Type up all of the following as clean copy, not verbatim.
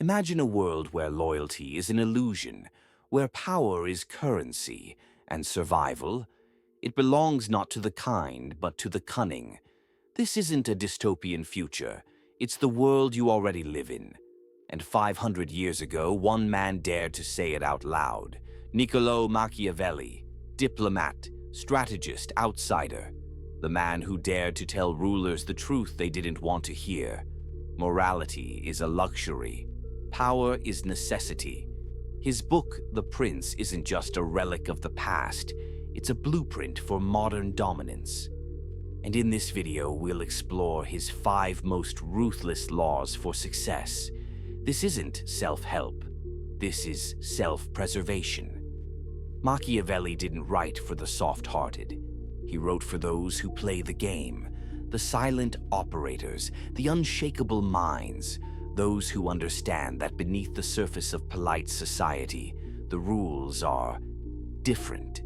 Imagine a world where loyalty is an illusion, where power is currency, and survival, it belongs not to the kind, but to the cunning. This isn't a dystopian future, it's the world you already live in. And 500 years ago, one man dared to say it out loud. Niccolò Machiavelli, diplomat, strategist, outsider. The man who dared to tell rulers the truth they didn't want to hear. Morality is a luxury. Power is necessity. His book, The Prince, isn't just a relic of the past. It's a blueprint for modern dominance. And in this video, we'll explore his 5 most ruthless laws for success. This isn't self-help. This is self-preservation. Machiavelli didn't write for the soft-hearted. He wrote for those who play the game, the silent operators, the unshakable minds, those who understand that beneath the surface of polite society, the rules are different.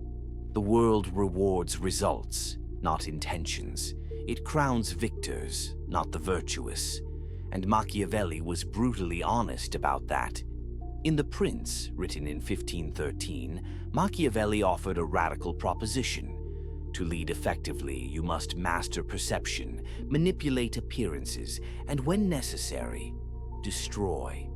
The world rewards results, not intentions. It crowns victors, not the virtuous. And Machiavelli was brutally honest about that. In The Prince, written in 1513, Machiavelli offered a radical proposition. To lead effectively, you must master perception, manipulate appearances, and when necessary, destroy.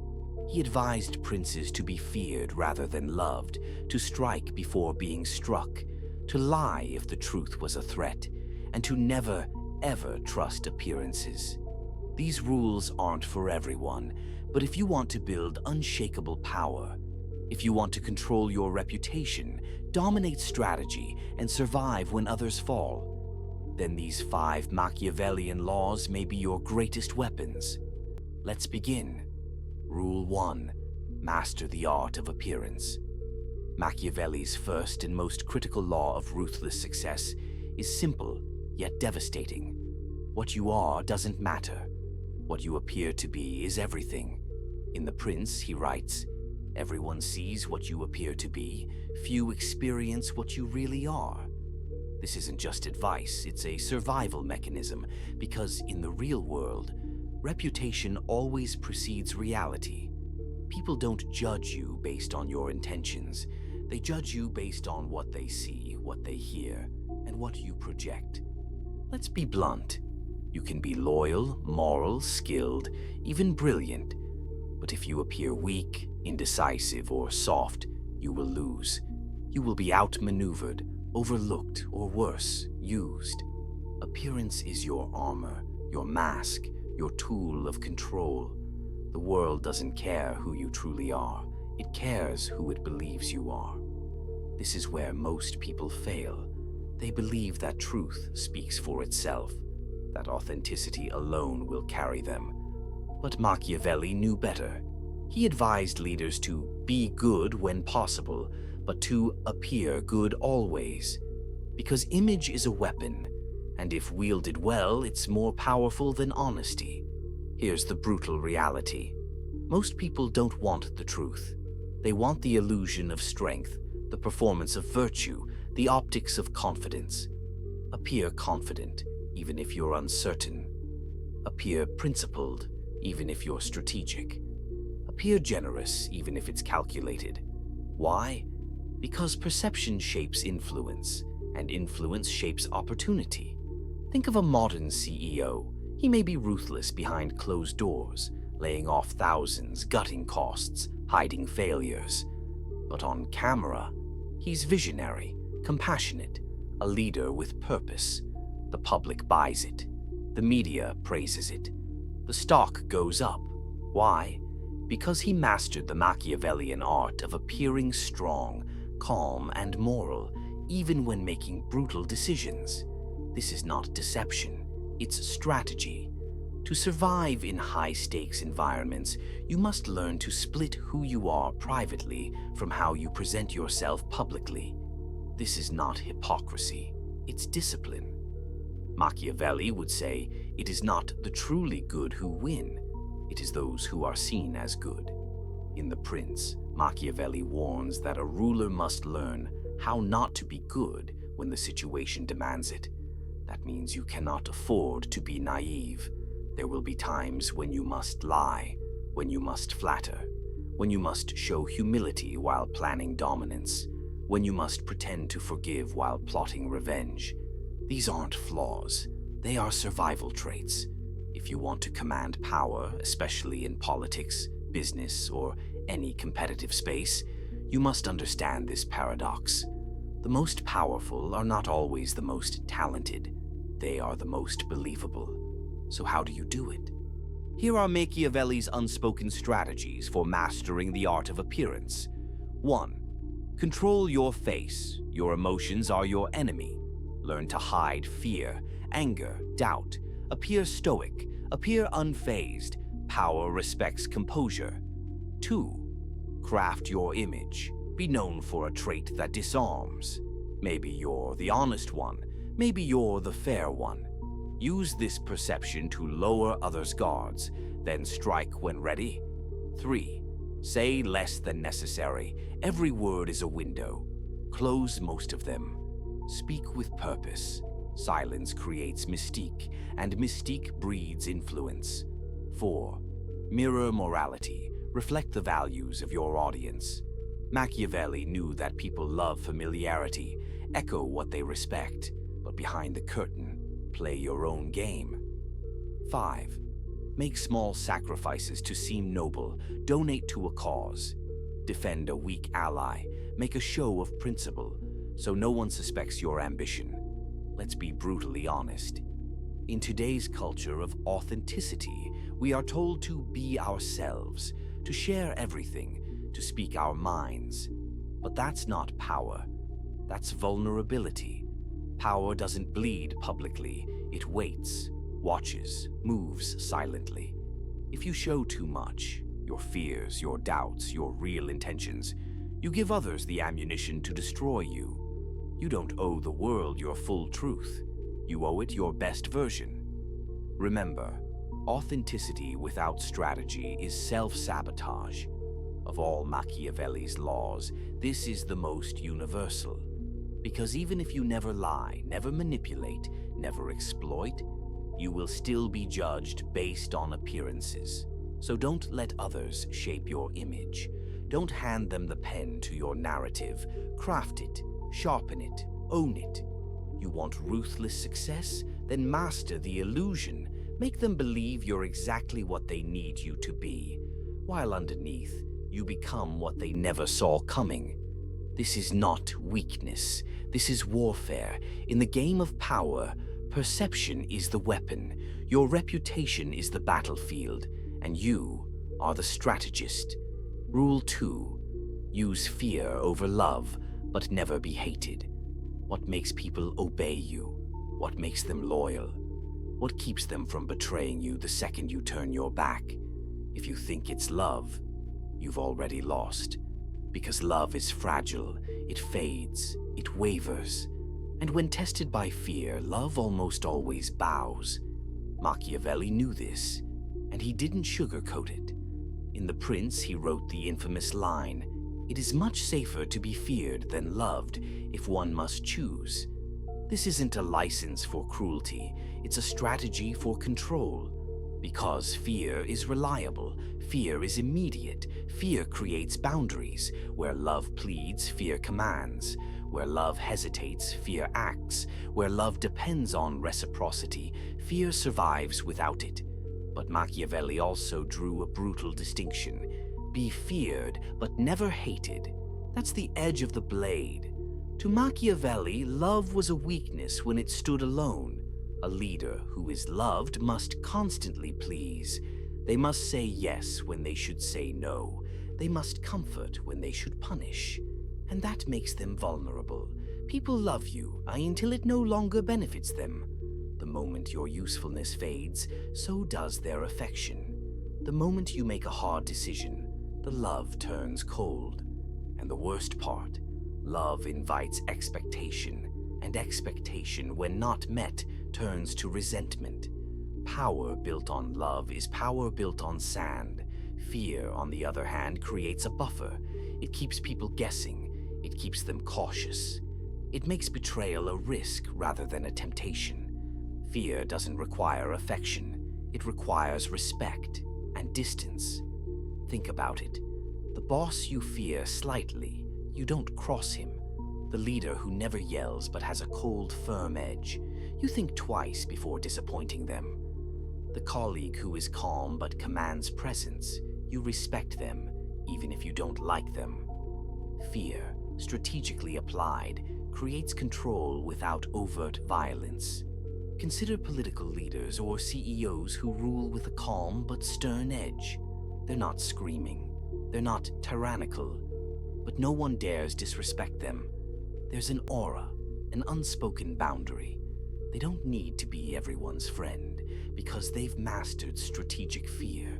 He advised princes to be feared rather than loved, to strike before being struck, to lie if the truth was a threat, and to never, ever trust appearances. These rules aren't for everyone, but if you want to build unshakable power, if you want to control your reputation, dominate strategy, and survive when others fall, then these 5 Machiavellian laws may be your greatest weapons. Let's begin. Rule 1. Master the art of appearance. Machiavelli's first and most critical law of ruthless success is simple, yet devastating. What you are doesn't matter. What you appear to be is everything. In The Prince, he writes, "Everyone sees what you appear to be. Few experience what you really are." This isn't just advice, it's a survival mechanism, because in the real world, reputation always precedes reality. People don't judge you based on your intentions. They judge you based on what they see, what they hear, and what you project. Let's be blunt. You can be loyal, moral, skilled, even brilliant. But if you appear weak, indecisive, or soft, you will lose. You will be outmaneuvered, overlooked, or worse, used. Appearance is your armor, your mask, your tool of control. The world doesn't care who you truly are. It cares who it believes you are. This is where most people fail. They believe that truth speaks for itself, that authenticity alone will carry them. But Machiavelli knew better. He advised leaders to be good when possible, but to appear good always. Because image is a weapon, and if wielded well, it's more powerful than honesty. Here's the brutal reality. Most people don't want the truth. They want the illusion of strength, the performance of virtue, the optics of confidence. Appear confident, even if you're uncertain. Appear principled, even if you're strategic. Appear generous, even if it's calculated. Why? Because perception shapes influence, and influence shapes opportunity. Think of a modern CEO. He may be ruthless behind closed doors, laying off thousands, gutting costs, hiding failures. But on camera, he's visionary, compassionate, a leader with purpose. The public buys it. The media praises it. The stock goes up. Why? Because he mastered the Machiavellian art of appearing strong, calm, and moral, even when making brutal decisions. This is not deception, it's strategy. To survive in high-stakes environments, you must learn to split who you are privately from how you present yourself publicly. This is not hypocrisy, it's discipline. Machiavelli would say, it is not the truly good who win, it is those who are seen as good. In The Prince, Machiavelli warns that a ruler must learn how not to be good when the situation demands it. That means you cannot afford to be naive. There will be times when you must lie, when you must flatter, when you must show humility while planning dominance, when you must pretend to forgive while plotting revenge. These aren't flaws, they are survival traits. If you want to command power, especially in politics, business, or any competitive space, you must understand this paradox. The most powerful are not always the most talented. They are the most believable. So how do you do it? Here are Machiavelli's unspoken strategies for mastering the art of appearance. 1. Control your face. Your emotions are your enemy. Learn to hide fear, anger, doubt. Appear stoic. Appear unfazed. Power respects composure. 2. Craft your image. Be known for a trait that disarms. Maybe you're the honest one. Maybe you're the fair one. Use this perception to lower others' guards, then strike when ready. 3. Say less than necessary. Every word is a window. Close most of them. Speak with purpose. Silence creates mystique, and mystique breeds influence. 4. Mirror morality. Reflect the values of your audience. Machiavelli knew that people love familiarity, echo what they respect, but behind the curtain, play your own game. 5. Make small sacrifices to seem noble. Donate to a cause. Defend a weak ally. Make a show of principle, so no one suspects your ambition. Let's be brutally honest. In today's culture of authenticity, we are told to be ourselves, to share everything, to speak our minds. But that's not power. That's vulnerability. Power doesn't bleed publicly. It waits, watches, moves silently. If you show too much, your fears, your doubts, your real intentions, you give others the ammunition to destroy you. You don't owe the world your full truth. You owe it your best version. Remember, authenticity without strategy is self-sabotage. Of all Machiavelli's laws, this is the most universal. Because even if you never lie, never manipulate, never exploit, you will still be judged based on appearances. So don't let others shape your image. Don't hand them the pen to your narrative. Craft it, sharpen it, own it. You want ruthless success? Then master the illusion. Make them believe you're exactly what they need you to be, while underneath, you become what they never saw coming. This is not weakness. This is warfare. In the game of power, perception is the weapon, your reputation is the battlefield, and you are the strategist. Rule 2. Use fear over love, but never be hated. What makes people obey you? What makes them loyal? What keeps them from betraying you the second you turn your back? If you think it's love, you've already lost. Because love is fragile, it fades, it wavers. And when tested by fear, love almost always bows. Machiavelli knew this, and he didn't sugarcoat it. In The Prince, he wrote the infamous line, "It is much safer to be feared than loved if one must choose." This isn't a license for cruelty, it's a strategy for control. Because fear is reliable, fear is immediate, fear creates boundaries. Where love pleads, fear commands. Where love hesitates, fear acts. Where love depends on reciprocity, fear survives without it. But Machiavelli also drew a brutal distinction. Be feared, but never hated. That's the edge of the blade. To Machiavelli, love was a weakness when it stood alone. A leader who is loved must constantly please. They must say yes when they should say no. They must comfort when they should punish. And that makes them vulnerable. People love you until it no longer benefits them. The moment your usefulness fades, so does their affection. The moment you make a hard decision, the love turns cold. And the worst part, love invites expectation, and expectation, when not met, turns to resentment. Power built on love is power built on sand. Fear, on the other hand, creates a buffer. It keeps people guessing. It keeps them cautious. It makes betrayal a risk rather than a temptation. Fear doesn't require affection. It requires respect and distance. Think about it. The boss you fear slightly, you don't cross him. The leader who never yells but has a cold, firm edge, you think twice before disappointing them. The colleague who is calm but commands presence, you respect them even if you don't like them. Fear, strategically applied, creates control without overt violence. Consider political leaders or CEOs who rule with a calm but stern edge. They're not screaming. They're not tyrannical. But no one dares disrespect them. There's an aura, an unspoken boundary. They don't need to be everyone's friend because they've mastered strategic fear.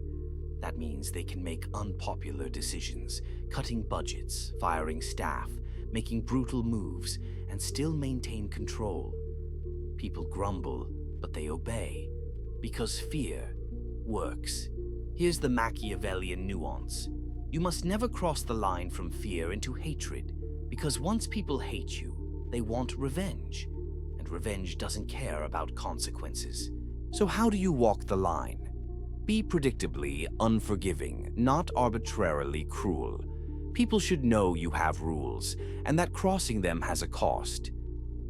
That means they can make unpopular decisions, cutting budgets, firing staff, making brutal moves, and still maintain control. People grumble, but they obey, because fear works. Here's the Machiavellian nuance. You must never cross the line from fear into hatred, because once people hate you, they want revenge, and revenge doesn't care about consequences. So how do you walk the line? Be predictably unforgiving, not arbitrarily cruel. People should know you have rules, and that crossing them has a cost.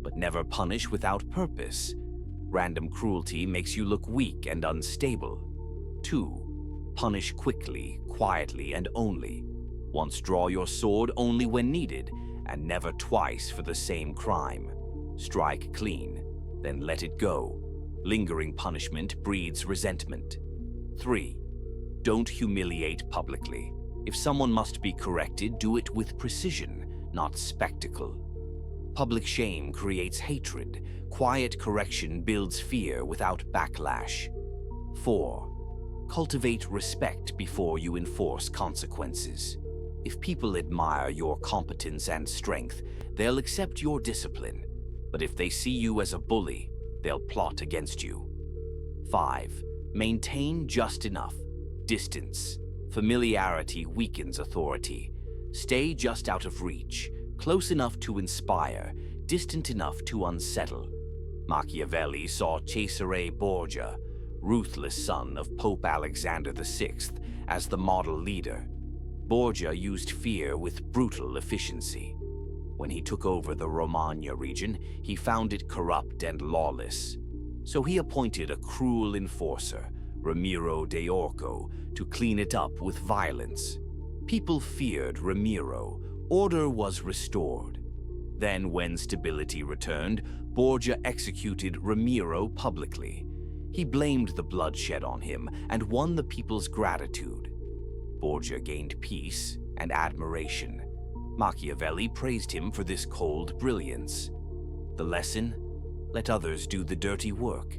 But never punish without purpose. Random cruelty makes you look weak and unstable. 2. Punish quickly, quietly, and only. Once draw your sword only when needed, and never twice for the same crime. Strike clean, then let it go. Lingering punishment breeds resentment. 3. Don't humiliate publicly. If someone must be corrected, do it with precision, not spectacle. Public shame creates hatred. Quiet correction builds fear without backlash. 4. Cultivate respect before you enforce consequences. If people admire your competence and strength, they'll accept your discipline. But if they see you as a bully, they'll plot against you. 5. Maintain just enough. Distance. Familiarity weakens authority. Stay just out of reach, close enough to inspire, distant enough to unsettle. Machiavelli saw Cesare Borgia, ruthless son of Pope Alexander VI, as the model leader. Borgia used fear with brutal efficiency. When he took over the Romagna region, he found it corrupt and lawless. So he appointed a cruel enforcer, Ramiro de Orco, to clean it up with violence. People feared Ramiro. Order was restored. Then, when stability returned, Borgia executed Ramiro publicly. He blamed the bloodshed on him and won the people's gratitude. Borgia gained peace and admiration. Machiavelli praised him for this cold brilliance. The lesson? Let others do the dirty work,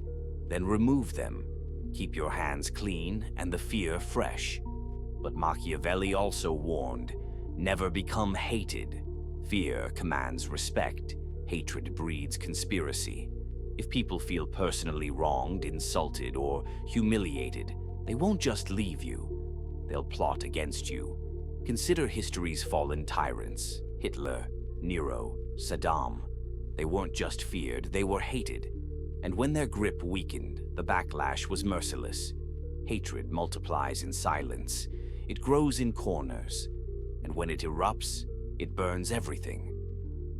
then remove them. Keep your hands clean and the fear fresh. But Machiavelli also warned, never become hated. Fear commands respect. Hatred breeds conspiracy. If people feel personally wronged, insulted, or humiliated, they won't just leave you. They'll plot against you. Consider history's fallen tyrants, Hitler, Nero, Saddam. They weren't just feared, they were hated. And when their grip weakened, the backlash was merciless. Hatred multiplies in silence. It grows in corners. And when it erupts, it burns everything.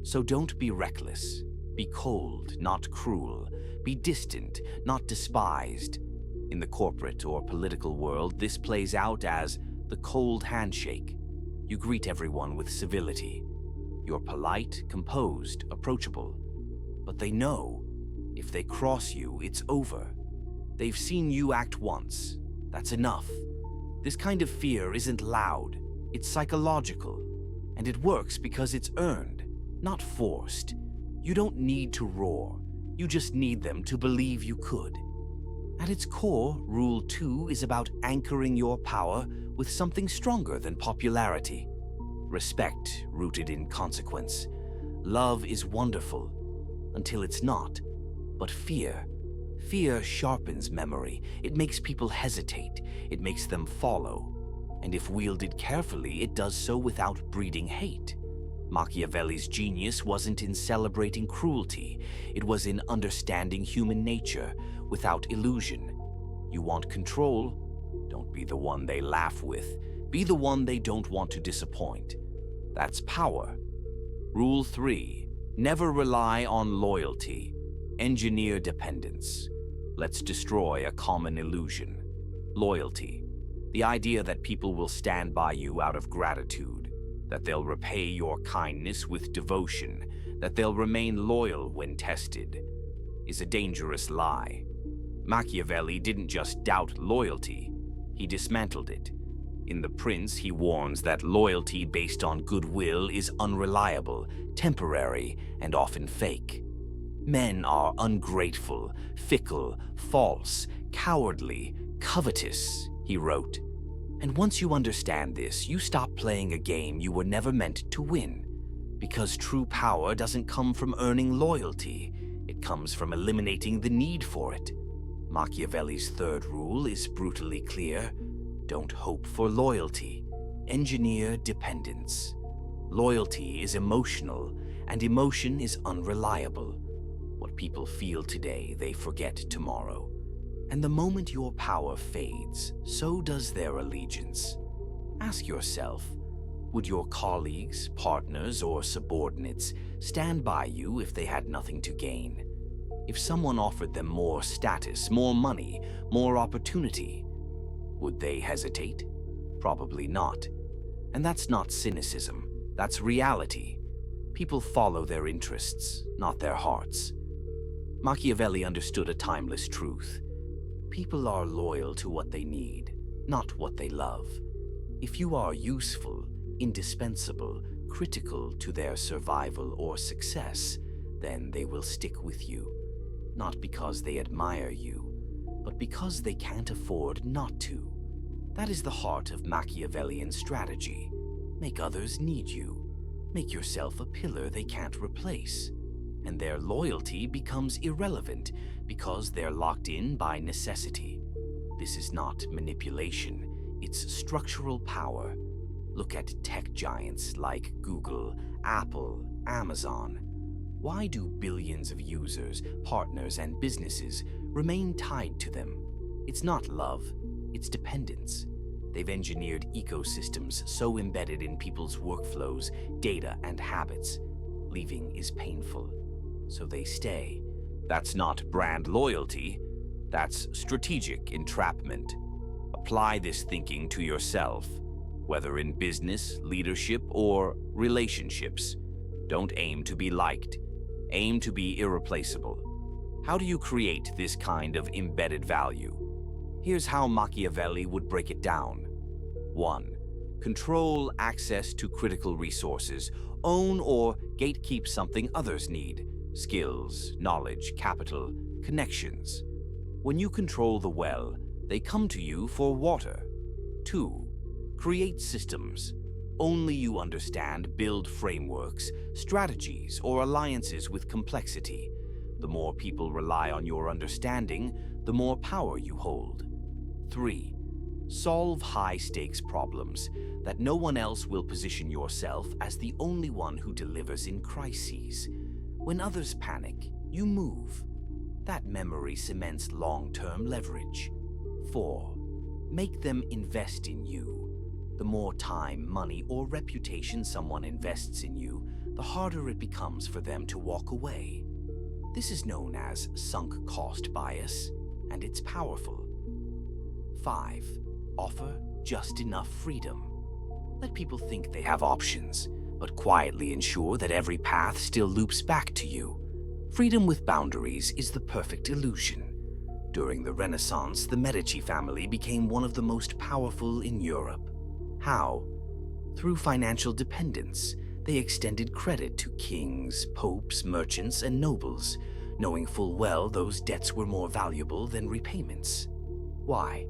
So don't be reckless. Be cold, not cruel. Be distant, not despised. In the corporate or political world, this plays out as the cold handshake. You greet everyone with civility. You're polite, composed, approachable. But they know, if they cross you, it's over. They've seen you act once. That's enough. This kind of fear isn't loud. It's psychological. And it works because it's earned, not forced. You don't need to roar. You just need them to believe you could. At its core, Rule 2 is about anchoring your power with something stronger than popularity. Respect rooted in consequence. Love is wonderful, until it's not. But fear sharpens memory. It makes people hesitate. It makes them follow. And if wielded carefully, it does so without breeding hate. Machiavelli's genius wasn't in celebrating cruelty. It was in understanding human nature without illusion. You want control? Don't be the one they laugh with. Be the one they don't want to disappoint. That's power. Rule 3. Never rely on loyalty. Engineer dependence. Let's destroy a common illusion. Loyalty. The idea that people will stand by you out of gratitude, that they'll repay your kindness with devotion, that they'll remain loyal when tested, is a dangerous lie. Machiavelli didn't just doubt loyalty, he dismantled it. In The Prince, he warns that loyalty based on goodwill is unreliable, temporary, and often fake. Men are ungrateful, fickle, false, cowardly, covetous, he wrote. And once you understand this, you stop playing a game you were never meant to win. Because true power doesn't come from earning loyalty, it comes from eliminating the need for it. Machiavelli's third rule is brutally clear. Don't hope for loyalty. Engineer dependence. Loyalty is emotional, and emotion is unreliable. What people feel today, they forget tomorrow. And the moment your power fades, so does their allegiance. Ask yourself, would your colleagues, partners, or subordinates stand by you if they had nothing to gain? If someone offered them more status, more money, more opportunity, would they hesitate? Probably not. And that's not cynicism, that's reality. People follow their interests, not their hearts. Machiavelli understood a timeless truth. People are loyal to what they need, not what they love. If you are useful, indispensable, critical to their survival or success, then they will stick with you. Not because they admire you, but because they can't afford not to. That is the heart of Machiavellian strategy. Make others need you. Make yourself a pillar they can't replace. And their loyalty becomes irrelevant because they're locked in by necessity. This is not manipulation, it's structural power. Look at tech giants like Google, Apple, Amazon. Why do billions of users, partners, and businesses remain tied to them? It's not love, it's dependence. They've engineered ecosystems so embedded in people's workflows, data, and habits. Leaving is painful, so they stay. That's not brand loyalty, that's strategic entrapment. Apply this thinking to yourself, whether in business, leadership, or relationships. Don't aim to be liked, aim to be irreplaceable. How do you create this kind of embedded value? Here's how Machiavelli would break it down. 1. Control access to critical resources. Own or gatekeep something others need. Skills, knowledge, capital, connections. When you control the well, they come to you for water. 2. Create systems. Only you understand, build frameworks, strategies, or alliances with complexity. The more people rely on your understanding, the more power you hold. 3. Solve high-stakes problems that no one else will. Position yourself as the only one who delivers in crises. When others panic, you move. That memory cements long-term leverage. 4. Make them invest in you. The more time, money, or reputation someone invests in you, the harder it becomes for them to walk away. This is known as sunk cost bias, and it's powerful. 5. Offer just enough freedom. Let people think they have options, but quietly ensure that every path still loops back to you. Freedom with boundaries is the perfect illusion. During the Renaissance, the Medici family became one of the most powerful in Europe. How? Through financial dependence. They extended credit to kings, popes, merchants, and nobles, knowing full well those debts were more valuable than repayments. Why?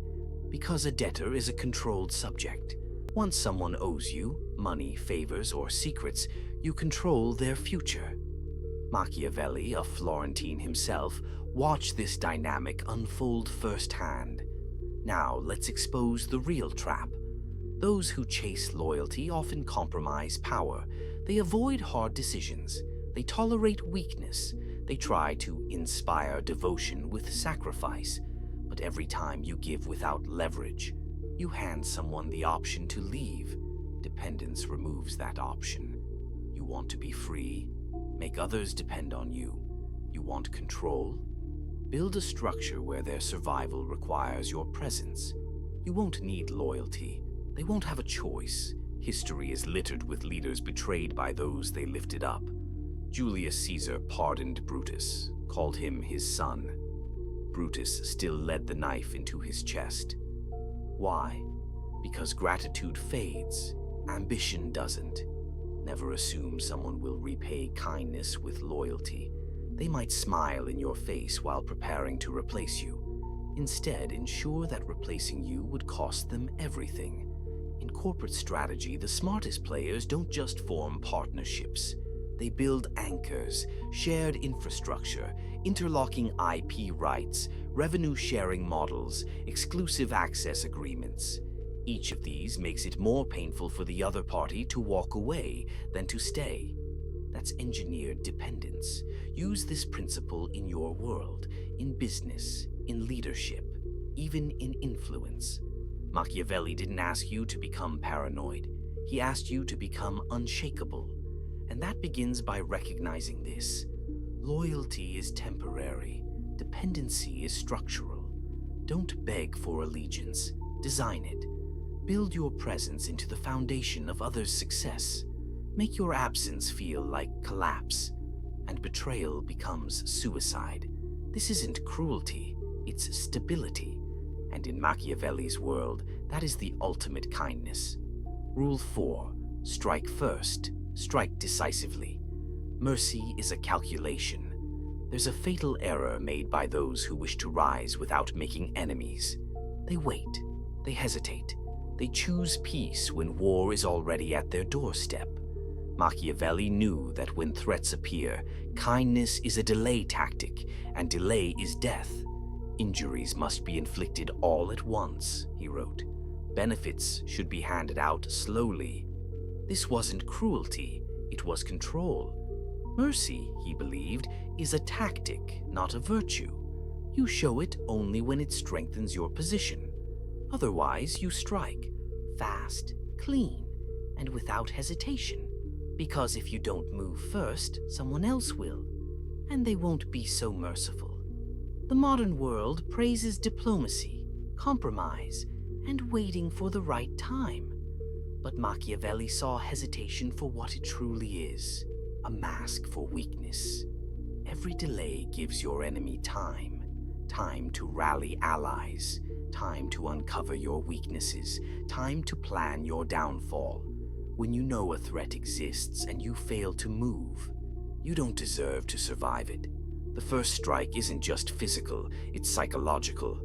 Because a debtor is a controlled subject. Once someone owes you money, favors, or secrets, you control their future. Machiavelli, a Florentine himself, watched this dynamic unfold firsthand. Now let's expose the real trap. Those who chase loyalty often compromise power. They avoid hard decisions. They tolerate weakness. They try to inspire devotion with sacrifice. But every time you give without leverage, You hand someone the option to leave. Dependence removes that option. You want to be free? Make others depend on you. You want control? Build a structure where their survival requires your presence. You won't need loyalty. They won't have a choice. History is littered with leaders betrayed by those they lifted up. Julius Caesar pardoned Brutus, called him his son. Brutus still led the knife into his chest. Why? Because gratitude fades, ambition doesn't. Never assume someone will repay kindness with loyalty. They might smile in your face while preparing to replace you. Instead, ensure that replacing you would cost them everything. In corporate strategy, the smartest players don't just form partnerships. They build anchors, shared infrastructure, interlocking IP rights, revenue-sharing models, exclusive access agreements. Each of these makes it more painful for the other party to walk away than to stay. That's engineered dependence. Use this principle in your world, in business, in leadership, even in influence. Machiavelli didn't ask you to become paranoid. He asked you to become unshakable. And that begins by recognizing this. Loyalty is temporary. Dependency is structural. Don't beg for allegiance. Design it. Build your presence into the foundation of others' success. Make your absence feel like collapse, and betrayal becomes suicide. This isn't cruelty, it's stability. And in Machiavelli's world, that is the ultimate kindness. Rule 4. Strike first. Strike decisively. Mercy is a calculation. There's a fatal error made by those who wish to rise without making enemies. They wait. They hesitate. They choose peace when war is already at their doorstep. Machiavelli knew that when threats appear, kindness is a delay tactic, and delay is death. Injuries must be inflicted all at once, he wrote. Benefits should be handed out slowly. This wasn't cruelty, it was control. Mercy, he believed, is a tactic, not a virtue. You show it only when it strengthens your position. Otherwise, you strike, fast, clean, and without hesitation. Because if you don't move first, someone else will, and they won't be so merciful. The modern world praises diplomacy, compromise, and waiting for the right time. But Machiavelli saw hesitation for what it truly is, a mask for weakness. Every delay gives your enemy time, time to rally allies, time to uncover your weaknesses, time to plan your downfall. When you know a threat exists and you fail to move, you don't deserve to survive it. The first strike isn't just physical, it's psychological.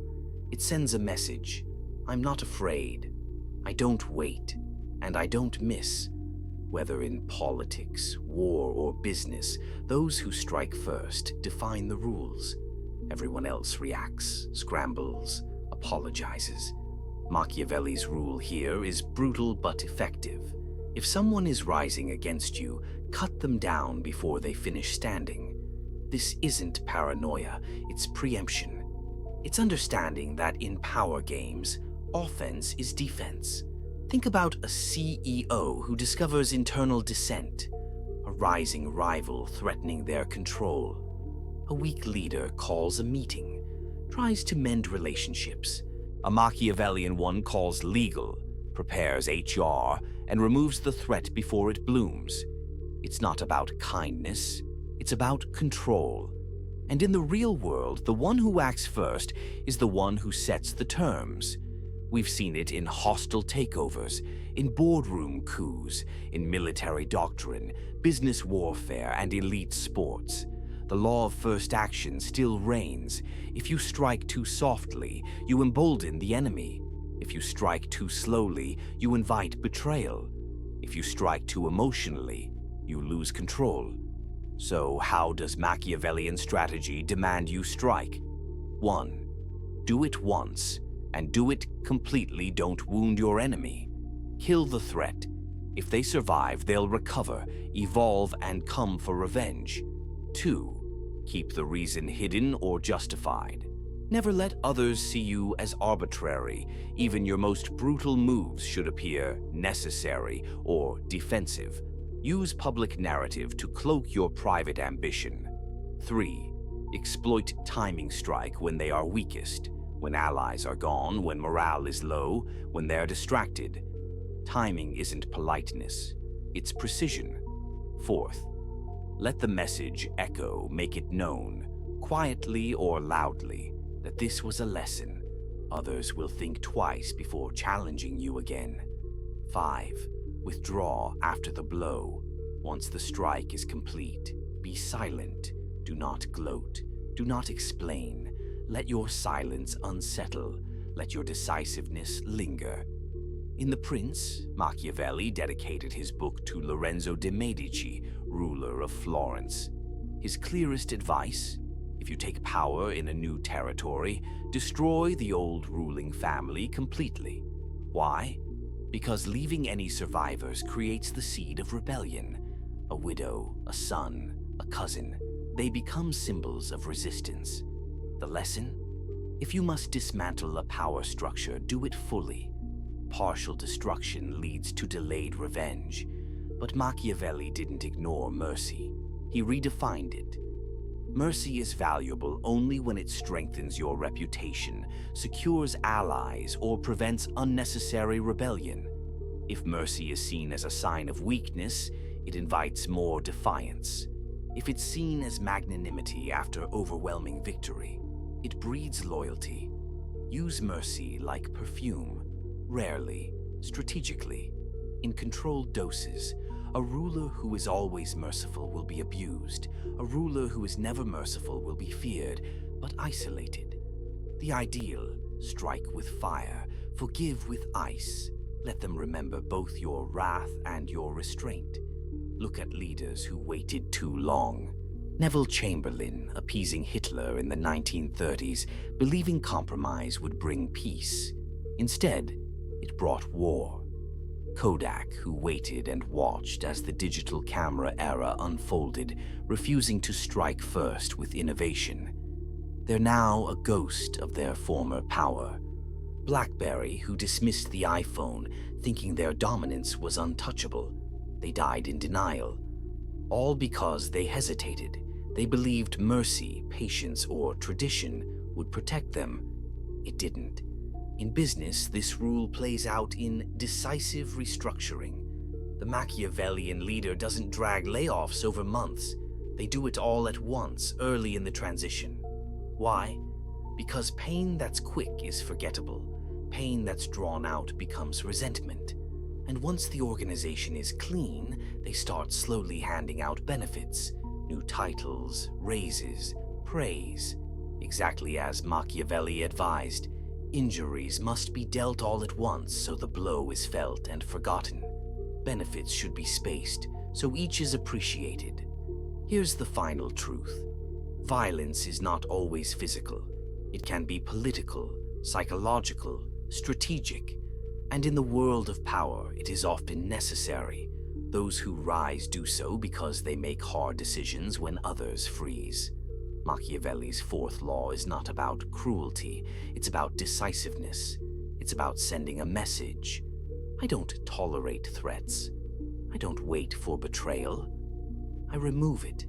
It sends a message. I'm not afraid. I don't wait. And I don't miss. Whether in politics, war, or business, those who strike first define the rules. Everyone else reacts, scrambles, apologizes. Machiavelli's rule here is brutal but effective. If someone is rising against you, cut them down before they finish standing. This isn't paranoia, it's preemption. It's understanding that in power games, offense is defense. Think about a CEO who discovers internal dissent, a rising rival threatening their control. A weak leader calls a meeting, tries to mend relationships. A Machiavellian one calls legal, prepares HR, and removes the threat before it blooms. It's not about kindness, it's about control. And in the real world, the one who acts first is the one who sets the terms. We've seen it in hostile takeovers, in boardroom coups, in military doctrine, business warfare, and elite sports. The law of first action still reigns. If you strike too softly, you embolden the enemy. If you strike too slowly, you invite betrayal. If you strike too emotionally, you lose control. So how does Machiavellian strategy demand you strike? 1. Do it once, and do it completely. Don't wound your enemy. Kill the threat. If they survive, they'll recover, evolve, and come for revenge. 2. Keep the reason hidden or justified. Never let others see you as arbitrary. Even your most brutal moves should appear necessary or defensive. Use public narrative to cloak your private ambition. 3. Exploit timing strike when they are weakest. When allies are gone, when morale is low, when they're distracted. Timing isn't politeness, it's precision. 4th, let the message echo, make it known, quietly or loudly, that this was a lesson. Others will think twice before challenging you again. 5. Withdraw after the blow. Once the strike is complete, be silent. Do not gloat. Do not explain. Let your silence unsettle. Let your decisiveness linger. In The Prince, Machiavelli dedicated his book to Lorenzo de' Medici, ruler of Florence. His clearest advice: if you take power in a new territory, destroy the old ruling family completely. Why? Because leaving any survivors creates the seed of rebellion. A widow, a son, a cousin, they become symbols of resistance. The lesson? If you must dismantle a power structure, do it fully. Partial destruction leads to delayed revenge. But Machiavelli didn't ignore mercy. He redefined it. Mercy is valuable only when it strengthens your reputation, secures allies, or prevents unnecessary rebellion. If mercy is seen as a sign of weakness, it invites more defiance. If it's seen as magnanimity after overwhelming victory, it breeds loyalty. Use mercy like perfume, rarely, strategically, in controlled doses. A ruler who is always merciful will be abused. A ruler who is never merciful will be feared, but isolated. The ideal: strike with fire, forgive with ice. Let them remember both your wrath and your restraint. Look at leaders who waited too long. Neville Chamberlain, appeasing Hitler in the 1930s, believing compromise would bring peace. Instead, it brought war. Kodak, who waited and watched as the digital camera era unfolded, refusing to strike first with innovation. They're now a ghost of their former power. BlackBerry, who dismissed the iPhone, thinking their dominance was untouchable. They died in denial. All because they hesitated. They believed mercy, patience, or tradition would protect them. It didn't. In business, this rule plays out in decisive restructuring. The Machiavellian leader doesn't drag layoffs over months. They do it all at once, early in the transition. Why? Because pain that's quick is forgettable. Pain that's drawn out becomes resentment. And once the organization is clean, they start slowly handing out benefits, new titles, raises, praise. Exactly as Machiavelli advised, injuries must be dealt all at once so the blow is felt and forgotten. Benefits should be spaced so each is appreciated. Here's the final truth. Violence is not always physical. It can be political, psychological, strategic. And in the world of power, it is often necessary. Those who rise do so because they make hard decisions when others freeze. Machiavelli's fourth law is not about cruelty, it's about decisiveness. It's about sending a message. I don't tolerate threats. I don't wait for betrayal. I remove it.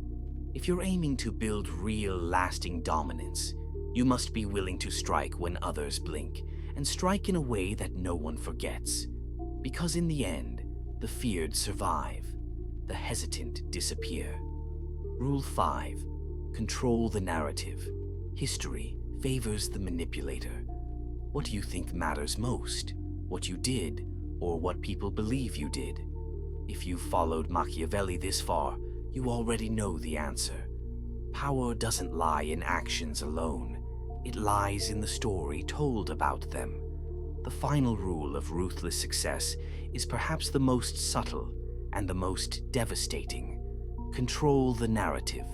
If you're aiming to build real, lasting dominance, you must be willing to strike when others blink, and strike in a way that no one forgets. Because in the end, the feared survive, the hesitant disappear. Rule 5. Control the narrative. History favors the manipulator. What do you think matters most? What you did, or what people believe you did? If you've followed Machiavelli this far, you already know the answer. Power doesn't lie in actions alone. It lies in the story told about them. The final rule of ruthless success is perhaps the most subtle and the most devastating. Control the narrative.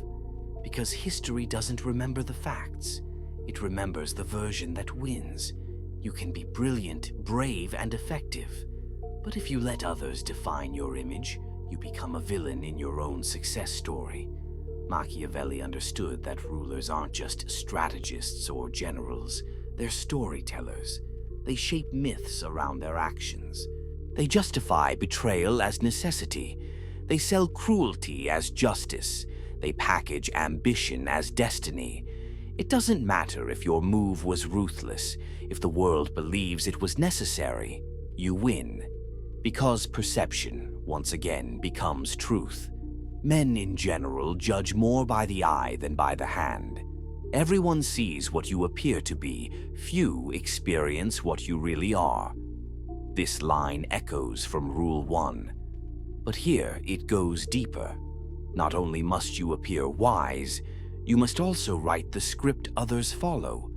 Because history doesn't remember the facts. It remembers the version that wins. You can be brilliant, brave, and effective. But if you let others define your image, you become a villain in your own success story. Machiavelli understood that rulers aren't just strategists or generals, they're storytellers. They shape myths around their actions. They justify betrayal as necessity. They sell cruelty as justice. They package ambition as destiny. It doesn't matter if your move was ruthless. If the world believes it was necessary, you win. Because perception, once again, becomes truth. Men in general judge more by the eye than by the hand. Everyone sees what you appear to be. Few experience what you really are. This line echoes from Rule 1. But here it goes deeper. Not only must you appear wise, you must also write the script others follow.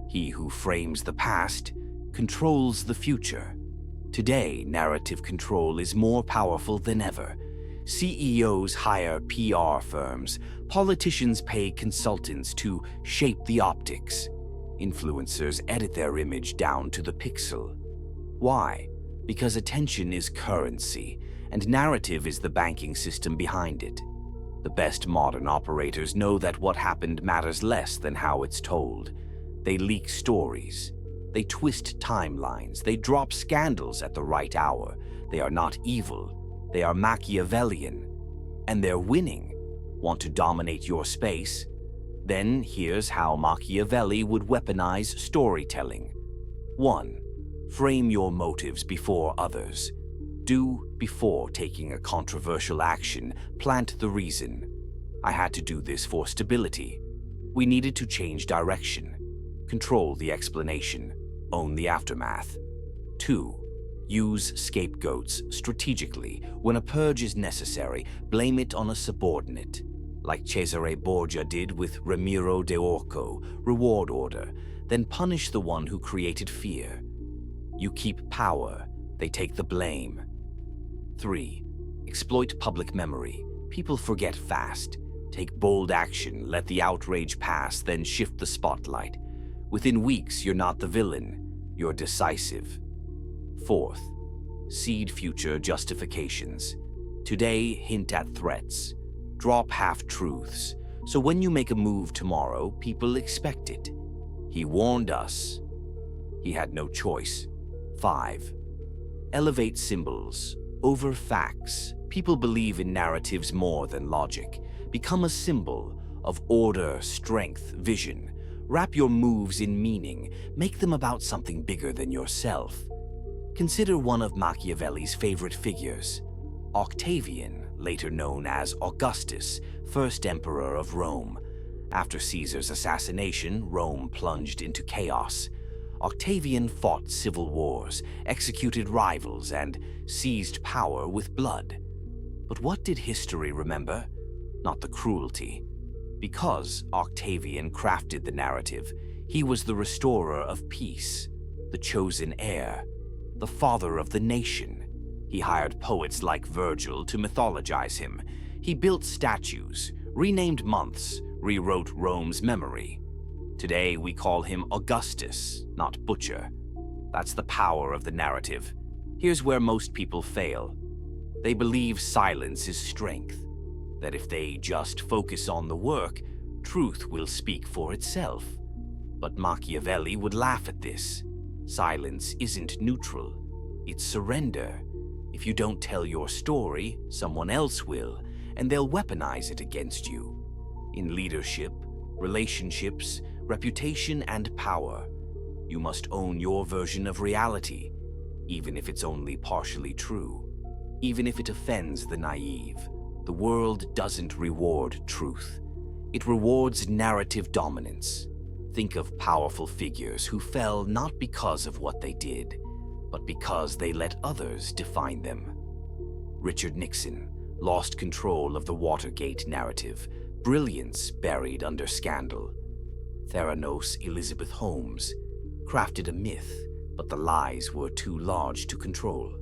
He who frames the past controls the future. Today, narrative control is more powerful than ever. CEOs hire PR firms. Politicians pay consultants to shape the optics. Influencers edit their image down to the pixel. Why? Because attention is currency, and narrative is the banking system behind it. The best modern operators know that what happened matters less than how it's told. They leak stories. They twist timelines. They drop scandals at the right hour. They are not evil. They are Machiavellian. And they're winning. Want to dominate your space? Then here's how Machiavelli would weaponize storytelling. 1. Frame your motives before others. Do before taking a controversial action. Plant the reason. I had to do this for stability. We needed to change direction. Control the explanation. Own the aftermath. 2. Use scapegoats strategically. When a purge is necessary, blame it on a subordinate. Like Cesare Borgia did with Ramiro de Orco, reward order, then punish the one who created fear. You keep power, they take the blame. 3. Exploit public memory. People forget fast. Take bold action, let the outrage pass, then shift the spotlight. Within weeks, you're not the villain, you're decisive. 4th, seed future justifications. Today, hint at threats. Drop half-truths, so when you make a move tomorrow, people expect it. He warned us. He had no choice. 5. Elevate symbols over facts. People believe in narratives more than logic. Become a symbol of order, strength, vision. Wrap your moves in meaning. Make them about something bigger than yourself. Consider one of Machiavelli's favorite figures, Octavian, later known as Augustus, first emperor of Rome. After Caesar's assassination, Rome plunged into chaos. Octavian fought civil wars, executed rivals, and seized power with blood. But what did history remember? Not the cruelty. Because Octavian crafted the narrative, he was the restorer of peace, the chosen heir, the father of the nation. He hired poets like Virgil to mythologize him. He built statues, renamed months, rewrote Rome's memory. Today we call him Augustus, not Butcher. That's the power of the narrative. Here's where most people fail. They believe silence is strength, that if they just focus on the work, truth will speak for itself. But Machiavelli would laugh at this. Silence isn't neutral, it's surrender. If you don't tell your story, someone else will, and they'll weaponize it against you. In leadership, relationships, reputation, and power, you must own your version of reality, even if it's only partially true. Even if it offends the naive, the world doesn't reward truth. It rewards narrative dominance. Think of powerful figures who fell not because of what they did, but because they let others define them. Richard Nixon lost control of the Watergate narrative, brilliance buried under scandal. Theranos Elizabeth Holmes crafted a myth, but the lies were too large to control.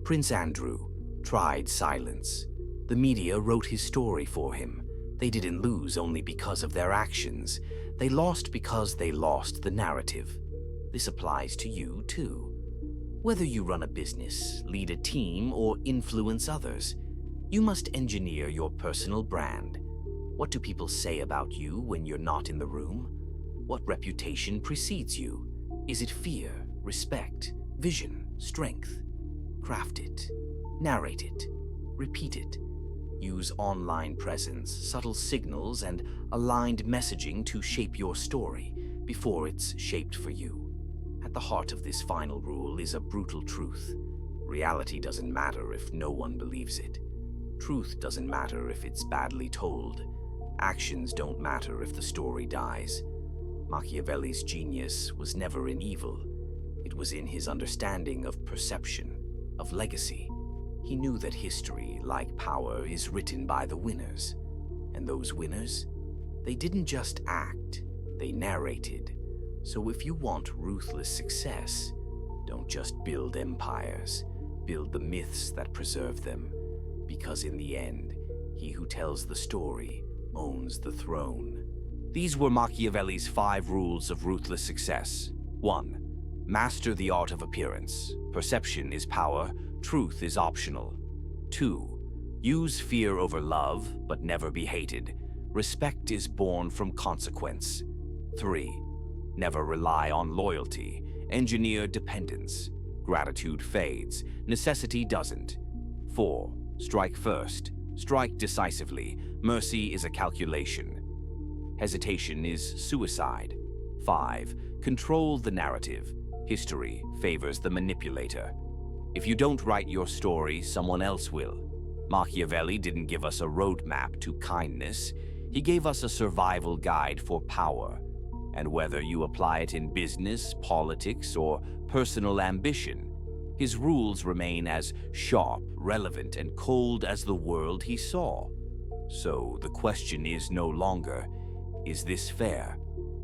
Prince Andrew tried silence. The media wrote his story for him. They didn't lose only because of their actions. They lost because they lost the narrative. This applies to you, too. Whether you run a business, lead a team, or influence others, you must engineer your personal brand. What do people say about you when you're not in the room? What reputation precedes you? Is it fear, respect, vision, strength? Craft it, narrate it, repeat it. Use online presence, subtle signals, and aligned messaging to shape your story before it's shaped for you. At the heart of this final rule is a brutal truth. Reality doesn't matter if no one believes it. Truth doesn't matter if it's badly told. Actions don't matter if the story dies. Machiavelli's genius was never in evil. It was in his understanding of perception, of legacy. He knew that history, like power, is written by the winners. And those winners, they didn't just act, they narrated. So if you want ruthless success, don't just build empires, build the myths that preserve them. Because in the end, he who tells the story owns the throne. These were Machiavelli's 5 rules of ruthless success. 1. Master the art of appearance. Perception is power, truth is optional. 2. Use fear over love, but never be hated. Respect is born from consequence. 3. Never rely on loyalty. Engineer dependence. Gratitude fades. Necessity doesn't. 4. Strike first. Strike decisively. Mercy is a calculation. Hesitation is suicide. 5. Control the narrative. History favors the manipulator. If you don't write your story, someone else will. Machiavelli didn't give us a roadmap to kindness. He gave us a survival guide for power. And whether you apply it in business, politics, or personal ambition, his rules remain as sharp, relevant, and cold as the world he saw. So the question is no longer, is this fair?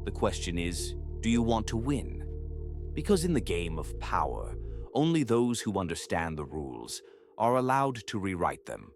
The question is, do you want to win? Because in the game of power, only those who understand the rules are allowed to rewrite them.